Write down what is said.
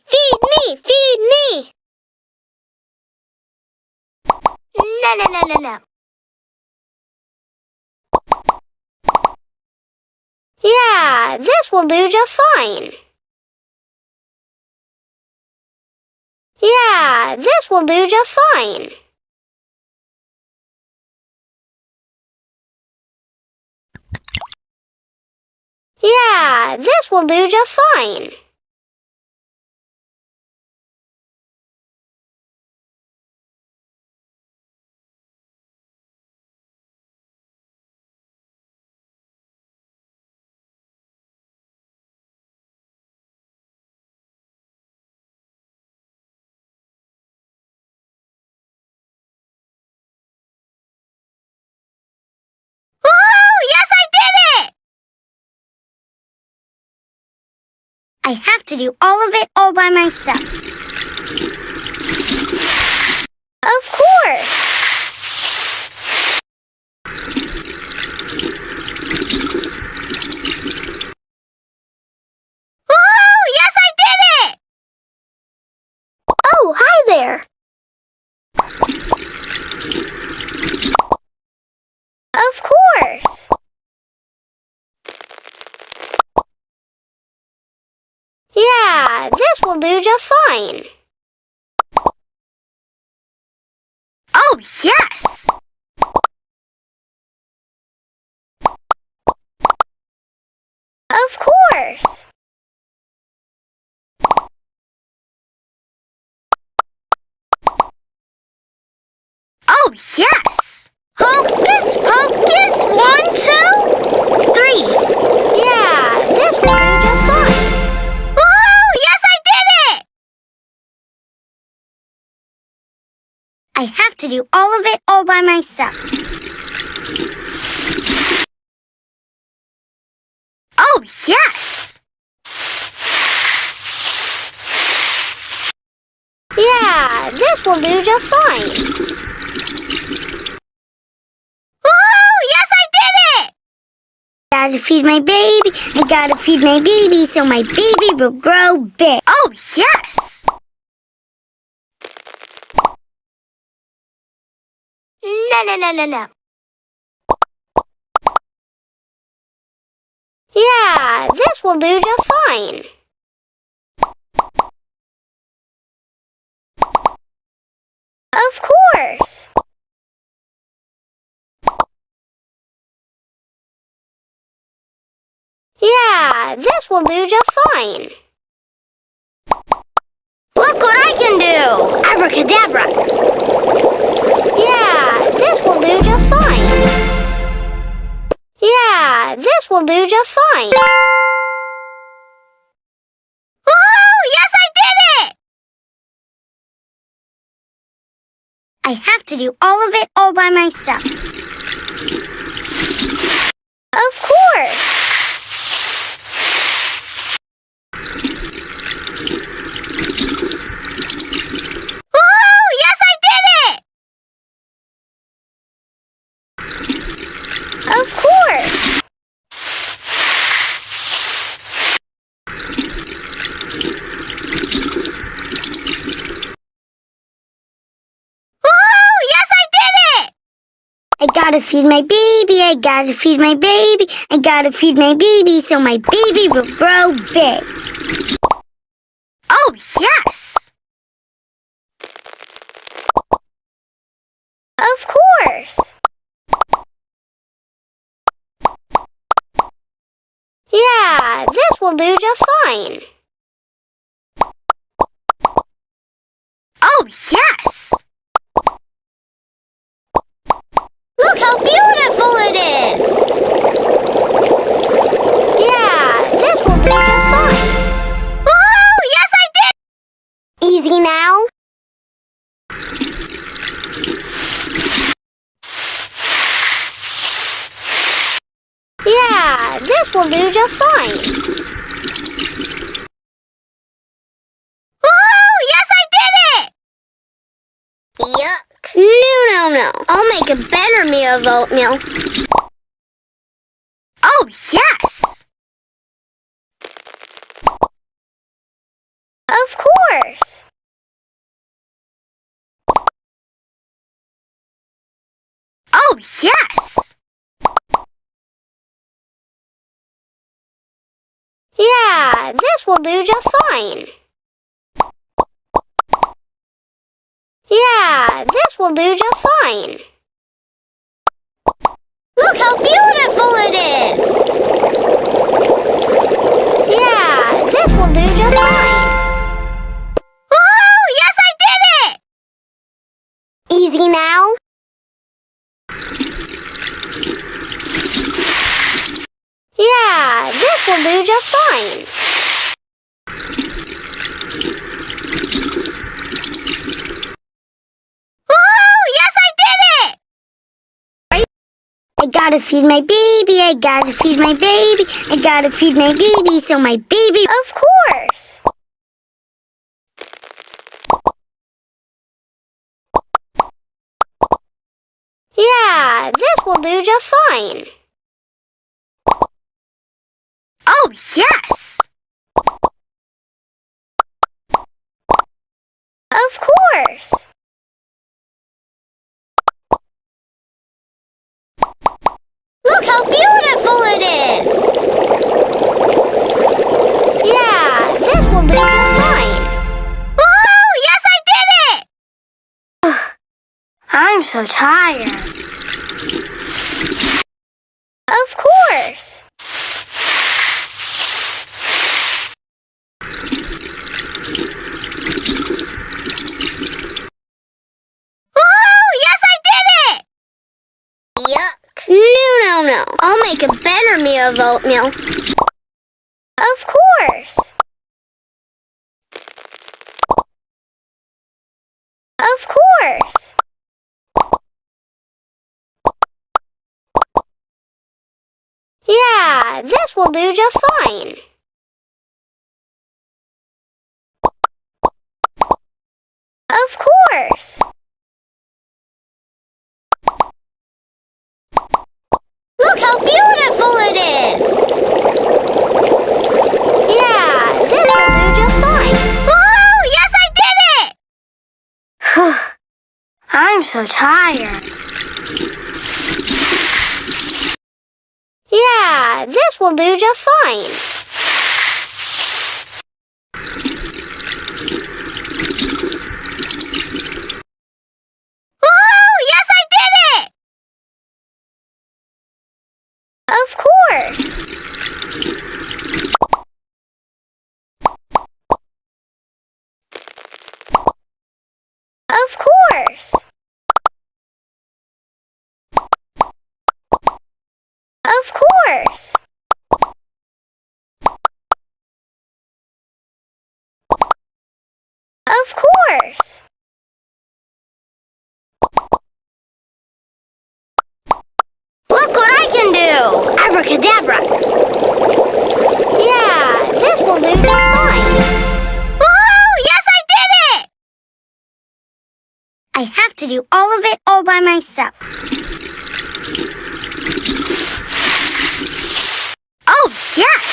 Feed me! Feed me! No, no, no, no, no. Yeah, this will do just fine. Yeah, this will do just fine. Yeah, this will do just fine. I have to do all of it all by myself. Of course! Woohoo! Yes, I did it! Oh, hi there! Of course! Yeah, this will do just fine. Oh, yes! Of course! Oh, yes! Hocus pocus, 1, 2, 3. Yeah, this will do just fine. I have to do all of it all by myself. Oh, yes! Yeah, this will do just fine. Woohoo! Yes, I did it! Gotta feed my baby. I gotta feed my baby so my baby will grow big. Oh, yes! No, no, no, no, no. Yeah, this will do just fine. Of course. Yeah, this will do just fine. Look what I can do! Abracadabra! Yeah, this will do just fine. Yeah, this will do just fine. Woohoo! Yes, I did it! I have to do all of it all by myself. Of course! Of course! Woohoo! Yes, I did it! I gotta feed my baby, I gotta feed my baby, I gotta feed my baby so my baby will grow big. Oh, yes! Of course! Yeah, this will do just fine. Oh, yes! Look how beautiful it is! Yeah, this will do just fine. Woohoo! Yes, I did! Easy now. Yeah, this will do just fine. Woohoo! Yes, I did it! Yuck. No, no, no. I'll make a better meal of oatmeal. Oh, yes! Of course. Oh, yes! Yeah, this will do just fine. Yeah, this will do just fine. Look how beautiful it is! Yeah, this will do just fine. Woohoo! Yes, I did it! Easy now. Yeah, this will do just fine. Woohoo! Yes, I did it! I gotta feed my baby, I gotta feed my baby, I gotta feed my baby, so my baby... Of course! Yeah, this will do just fine. Oh, yes! Of course! Look how beautiful it is! Yeah, this will do just fine. Woohoo! Yes, I did it! I'm so tired. Of course! No. I'll make a better meal of oatmeal. Of course. Of course. Yeah, this will do just fine. Of course. Look how beautiful it is! Yeah, this will do just fine. Woohoo! Yes, I did it! I'm so tired. Yeah, this will do just fine. Woohoo! Yes, I did it! Of course! Of course! Of course! Of course! Look what I can do! Abracadabra! Yeah, this will do just fine. Woohoo! Yes, I did it! I have to do all of it all by myself. Oh, yes!